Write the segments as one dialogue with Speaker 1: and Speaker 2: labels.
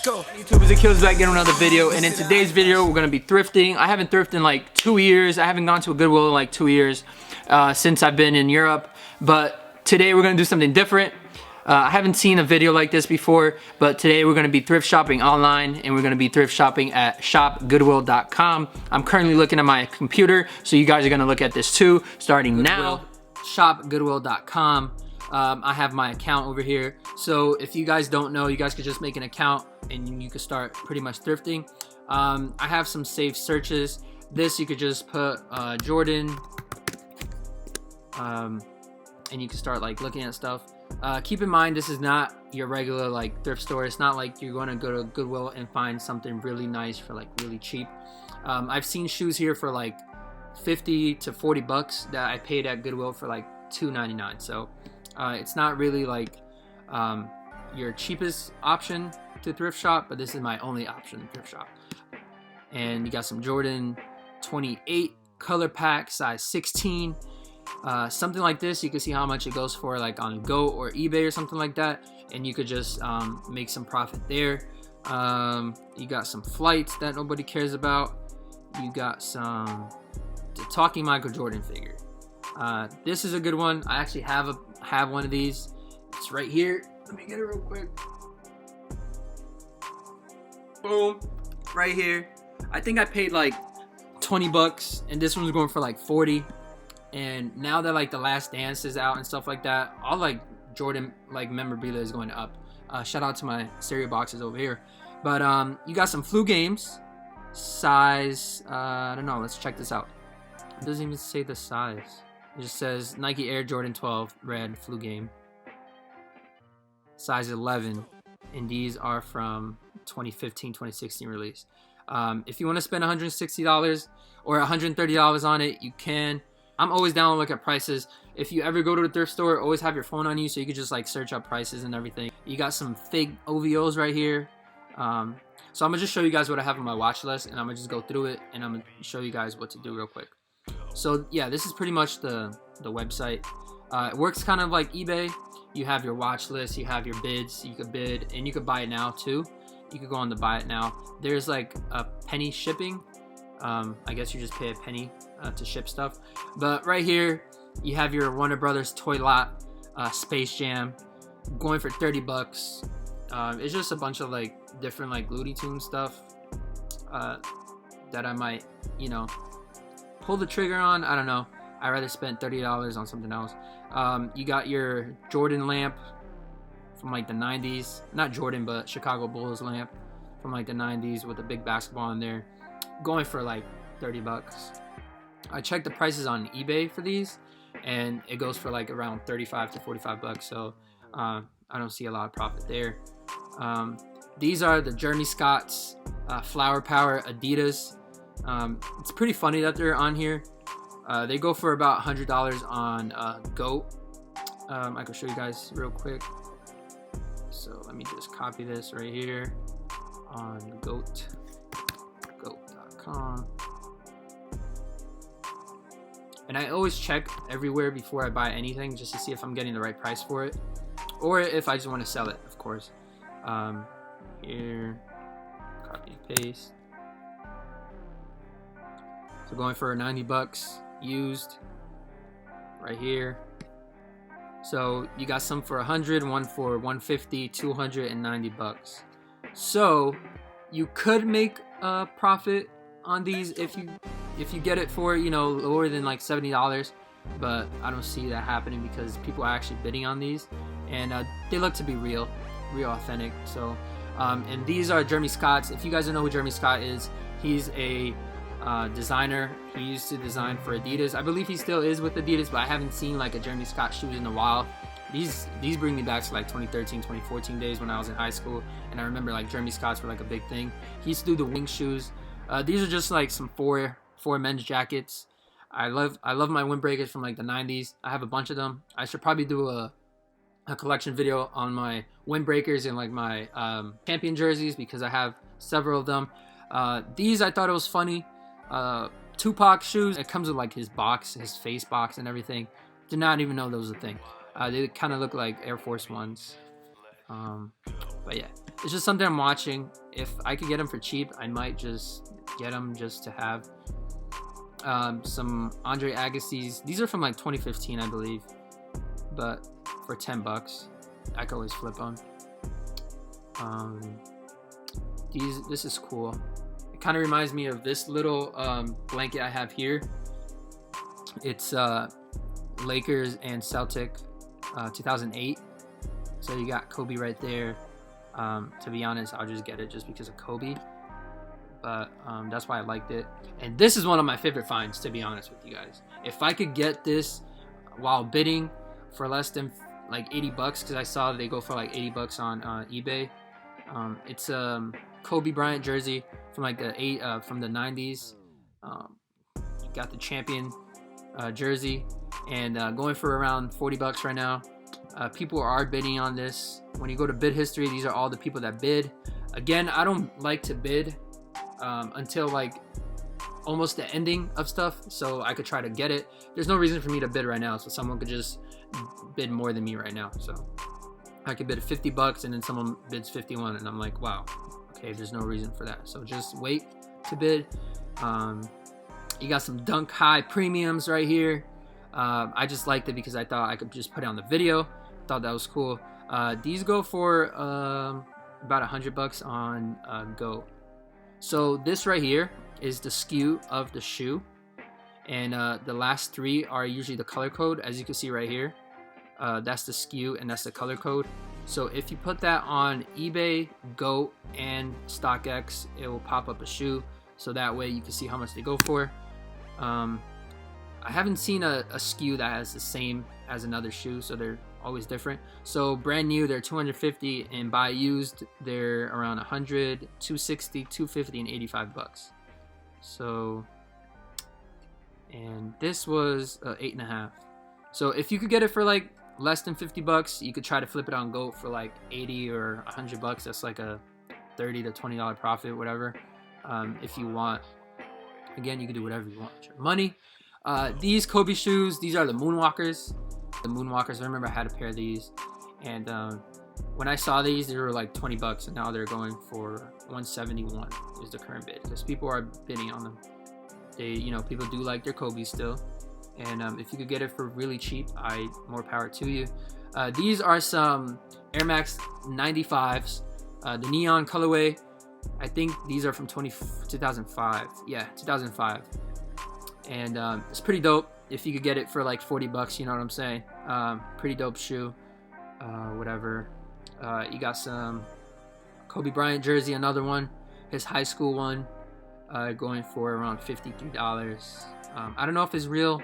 Speaker 1: go. YouTube, it's Aquilas back getting another video, and in today's video we're gonna be thrifting. I haven't thrifted in like 2 years. I haven't gone to a Goodwill in like 2 years since I've been in Europe. But today we're gonna do something different. I haven't seen a video like this before, but today we're gonna be thrift shopping online, and we're gonna be thrift shopping at shopgoodwill.com. I'm currently looking at my computer, so you guys are gonna look at this too, starting now. Shopgoodwill.com. I have my account over here, so if you guys don't know, you guys could just make an account and you could start pretty much thrifting. I have some saved searches. This you could just put Jordan, and you can start like looking at stuff. Keep in mind, this is not your regular like thrift store. It's not like you're going to go to Goodwill and find something really nice for like really cheap. I've seen shoes here for like 50 to 40 bucks that I paid at Goodwill for like $2.99. So it's not really like your cheapest option to thrift shop, but this is my only option to thrift shop. And you got some Jordan 28 color pack, size 16. Something like this, you can see how much it goes for like on Go or eBay or something like that, and you could just make some profit there. You got some flights that nobody cares about. You got some the talking Michael Jordan figure. This is a good one. I actually have one of these. It's right here. Let me get it real quick. Boom, right here. I think I paid like 20 bucks, and this one's going for like 40. And now that like the Last Dance is out and stuff like that, all like Jordan like memorabilia is going up. Shout out to my cereal boxes over here. But you got some flu games, size I don't know. Let's check this out. It doesn't even say the size. It just says Nike Air Jordan 12 red flu game, size 11, and these are from 2015-2016 release. If you want to spend $160 or $130 on it, you can. I'm always down to look at prices. If you ever go to the thrift store, always have your phone on you so you can just like search up prices and everything. You got some fake OVOs right here. So I'm gonna just show you guys what I have on my watch list, and I'm gonna just go through it, and I'm gonna show you guys what to do real quick. So yeah, this is pretty much the website. It works kind of like eBay. You have your watch list, you have your bids, you could bid, and you could buy it now too. You could go on to buy it now. There's like a penny shipping. I guess you just pay a penny to ship stuff. But right here, you have your Warner Brothers Toy Lot Space Jam going for 30 bucks. It's just a bunch of like different like Looney Tunes stuff that I might, you know, pull the trigger on. I don't know. I'd rather spend $30 on something else. You got your Jordan lamp from like the 90s. Not Jordan, but Chicago Bulls lamp from like the 90s with a big basketball in there, going for like 30 bucks. I checked the prices on eBay for these, and it goes for like around 35 to 45 bucks. So I don't see a lot of profit there. These are the Jeremy Scott's Flower Power Adidas. It's pretty funny that they're on here. They go for about $100 on GOAT. I can show you guys real quick. So let me just copy this right here on goat.com. And I always check everywhere before I buy anything just to see if I'm getting the right price for it, or if I just want to sell it, of course. Here, copy and paste. So going for 90 bucks used right here. So you got some for 100, one for 150, 290 bucks. So you could make a profit on these if you get it for, you know, lower than like $70, but I don't see that happening because people are actually bidding on these, and they look to be real authentic. So and these are Jeremy Scott's. If you guys don't know who Jeremy Scott is, he's a designer. He used to design for Adidas. I believe he still is with Adidas, but I haven't seen like a Jeremy Scott shoes in a while. These bring me back to like 2013, 2014 days when I was in high school, and I remember like Jeremy Scott's were like a big thing. He used to do the wing shoes. These are just like some four men's jackets. I love my windbreakers from like the 90s. I have a bunch of them. I should probably do a collection video on my windbreakers and like my champion jerseys, because I have several of them. These, I thought it was funny. Tupac shoes. It comes with like his box, his face box and everything. Did not even know that was a thing. They kind of look like Air Force Ones. But yeah, it's just something I'm watching. If I could get them for cheap, I might just get them just to have. Some Andre Agassi's. These are from like 2015, I believe, but for 10 bucks, I could always flip them. This is cool. It kind of reminds me of this little blanket I have here. It's Lakers and Celtic 2008. So you got Kobe right there. To be honest, I'll just get it just because of Kobe. But that's why I liked it. And this is one of my favorite finds, to be honest with you guys. If I could get this while bidding for less than like 80 bucks, because I saw they go for like 80 bucks on eBay. It's a Kobe Bryant jersey from like the 90s. You got the champion jersey, and going for around 40 bucks right now. People are bidding on this. When you go to bid history, these are all the people that bid. Again, I don't like to bid until like almost the ending of stuff, so I could try to get it. There's no reason for me to bid right now, so someone could just bid more than me right now. So I could bid 50 bucks and then someone bids 51 and I'm like, wow, okay, there's no reason for that. So just wait to bid. You got some Dunk High premiums right here. I just liked it because I thought I could just put it on the video. Thought that was cool. These go for about 100 bucks on Go. So this right here is the SKU of the shoe, and the last three are usually the color code, as you can see right here. That's the SKU and that's the color code. So if you put that on eBay, Go, and StockX, it will pop up a shoe, so that way you can see how much they go for. I haven't seen a SKU that has the same as another shoe, so they're always different. So brand new, they're 250, and buy used, they're around 100, 260, 250, and 85 bucks. So, and this was 8.5. So if you could get it for like less than 50 bucks, you could try to flip it on Go for like 80 or 100 bucks. That's like a $30 to $20 profit, whatever. If you want, again, you can do whatever you want with your money. These Kobe shoes, these are the Moonwalkers. The Moonwalkers, I remember I had a pair of these, and when I saw these, they were like 20 bucks, and now they're going for 171 is the current bid, because people are bidding on them. They, people do like their Kobe still, and if you could get it for really cheap, more power to you. These are some Air Max 95s, the neon colorway. I think these are from 2005. Yeah, 2005. And it's pretty dope. If you could get it for like 40 bucks, you know what I'm saying? Pretty dope shoe. Whatever. You got some Kobe Bryant jersey, another one. His high school one, going for around $53. I don't know if it's real.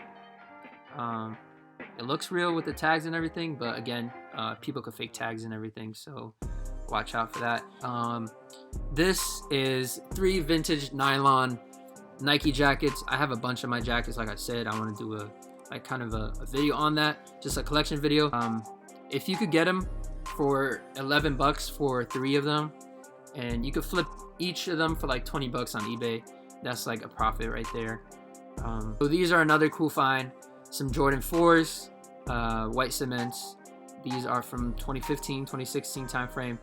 Speaker 1: It looks real with the tags and everything, but again, people could fake tags and everything, so watch out for that. This is 3 vintage nylon Nike jackets. I have a bunch of my jackets. Like I said, I want to do a video on that, just a collection video. If you could get them for 11 bucks for 3 of them, and you could flip each of them for like 20 bucks on eBay, that's like a profit right there. So these are another cool find. Some Jordan 4s, white cements. These are from 2015, 2016 time frame.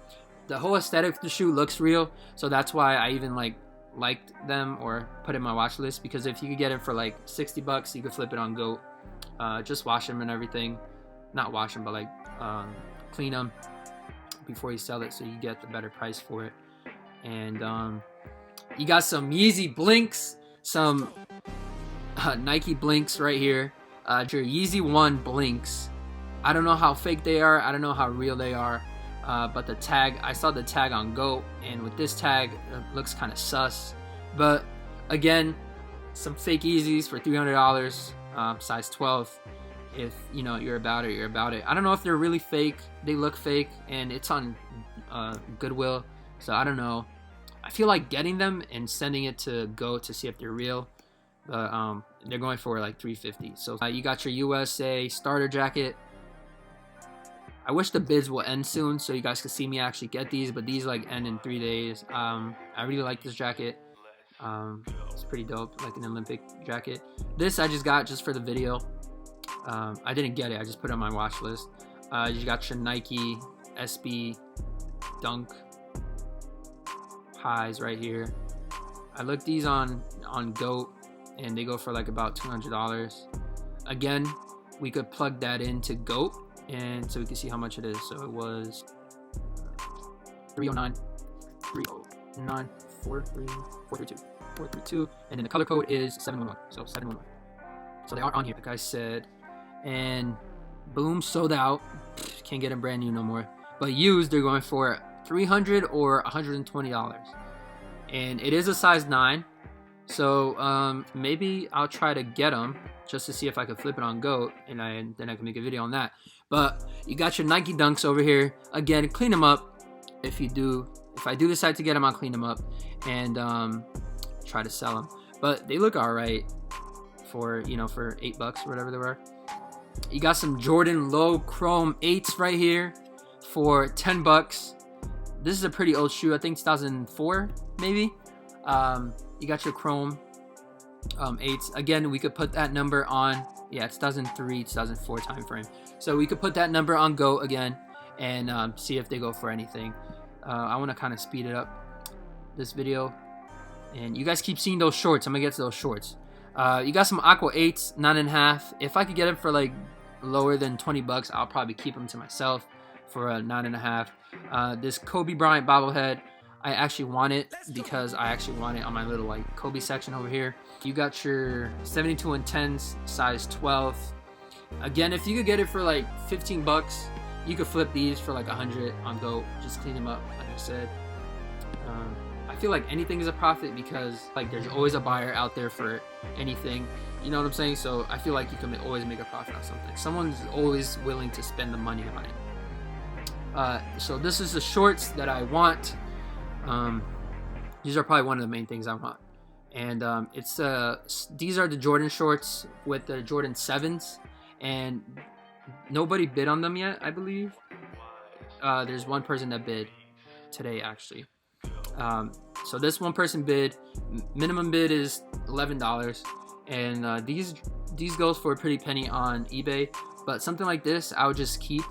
Speaker 1: The whole aesthetic of the shoe looks real, so that's why I even liked them or put in my watch list, because if you could get it for like 60 bucks, you could flip it on Go. Just wash them and everything. Not wash them, but like clean them before you sell it, so you get the better price for it. And you got some Yeezy blinks, some Nike blinks right here. Your Yeezy 1 blinks. I don't know how fake they are. I don't know how real they are. But the tag, I saw the tag on Go, and with this tag, it looks kind of sus. But again, some fake Yeezys for $300, size 12. If you're about it, you're about it. I don't know if they're really fake. They look fake, and it's on Goodwill, so I don't know. I feel like getting them and sending it to Go to see if they're real. But they're going for like $350. So you got your USA starter jacket. I wish the bids will end soon so you guys can see me actually get these, but these like end in 3 days. I really like this jacket. It's pretty dope, like an Olympic jacket. This I just got just for the video. I didn't get it, I just put it on my watch list. You got your Nike SB Dunk highs right here. I looked these on GOAT, and they go for like about $200. Again, we could plug that into GOAT, and so we can see how much it is. So it was 309, 309, 432, and then the color code is 711. So 711. So they are on here, like I said, and boom, sold out. Can't get them brand new no more. But used, they're going for $300 or $120, and it is a size 9. So maybe I'll try to get them just to see if I can flip it on GOAT, and then I can make a video on that. But you got your Nike Dunks over here. Again, clean them up. If I do decide to get them, I'll clean them up and try to sell them. But they look all right for, you know, for $8 or whatever they were. You got some Jordan Low Chrome 8s right here for $10. This is a pretty old shoe. I think 2004 maybe. You got your Chrome 8s. Again, we could put that number on, yeah, 2003, 2004 time frame. So we could put that number on GOAT again and see if they go for anything. I want to kind of speed it up, this video. And you guys keep seeing those shorts. I'm going to get to those shorts. You got some Aqua 8s, 9.5. If I could get them for like lower than $20, I'll probably keep them to myself for a 9.5. This Kobe Bryant bobblehead, I actually want it because I actually want it on my little like Kobe section over here. You got your 72 and 10s, size 12. Again, if you could get it for like $15, you could flip these for like 100 on GOAT. Just clean them up, like I said. I feel like anything is a profit because like there's always a buyer out there for anything. You know what I'm saying? So I feel like you can always make a profit on something. Someone's always willing to spend the money on it. So this is the shorts that I want. These are probably one of the main things I want. And these are the Jordan shorts with the Jordan 7s, and nobody bid on them yet, I believe. There's one person that bid today actually. So this one person bid. Minimum bid is $11, and these goes for a pretty penny on eBay. But something like this, I would just keep.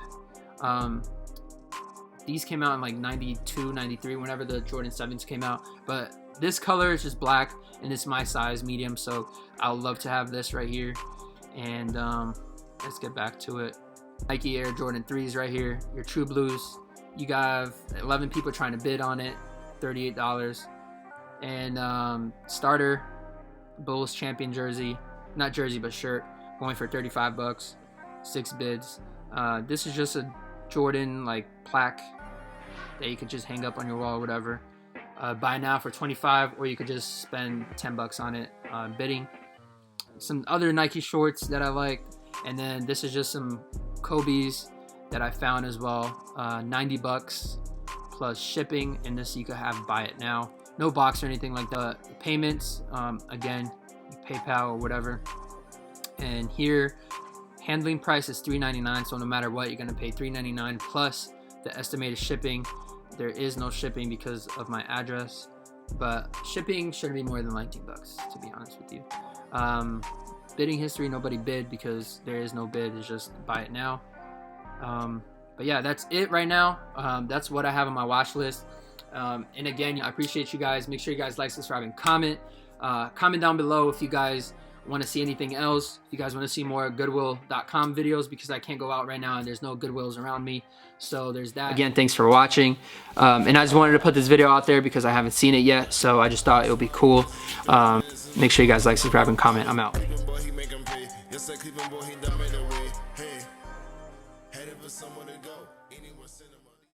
Speaker 1: These came out in like 92, 93, whenever the Jordan 7s came out. But this color is just black, and it's my size, medium. So I would love to have this right here. And let's get back to it. Nike Air Jordan 3s right here. Your True Blues. You got 11 people trying to bid on it. $38. And starter Bulls champion jersey. Not jersey, but shirt. Going for $35. 6 bids. This is just a Jordan like plaque that you could just hang up on your wall or whatever. Buy now for $25, or you could just spend $10 on it bidding. Some other Nike shorts that I like, and then this is just some Kobe's that I found as well. $90 plus shipping, and this you could have buy it now, no box or anything like that. The payments, again, PayPal or whatever. And here, handling price is $3.99, so no matter what, you're gonna pay $3.99 plus the estimated shipping. There is no shipping because of my address, but shipping shouldn't be more than $19, to be honest with you. Bidding history, nobody bid because there is no bid. It's just buy it now. But yeah, that's it right now. That's what I have on my watch list. And again, I appreciate you guys. Make sure you guys like, subscribe, and comment. Comment down below if you guys want to see anything else. If you guys want to see more Goodwill.com videos, because I can't go out right now and there's no Goodwills around me. So there's that. Again, thanks for watching. And I just wanted to put this video out there because I haven't seen it yet. So I just thought it would be cool. Make sure you guys like, subscribe, and comment. I'm out. Yes, I keep him, boy, he done made a way. Hey, headed for somewhere to go. Anyone send him.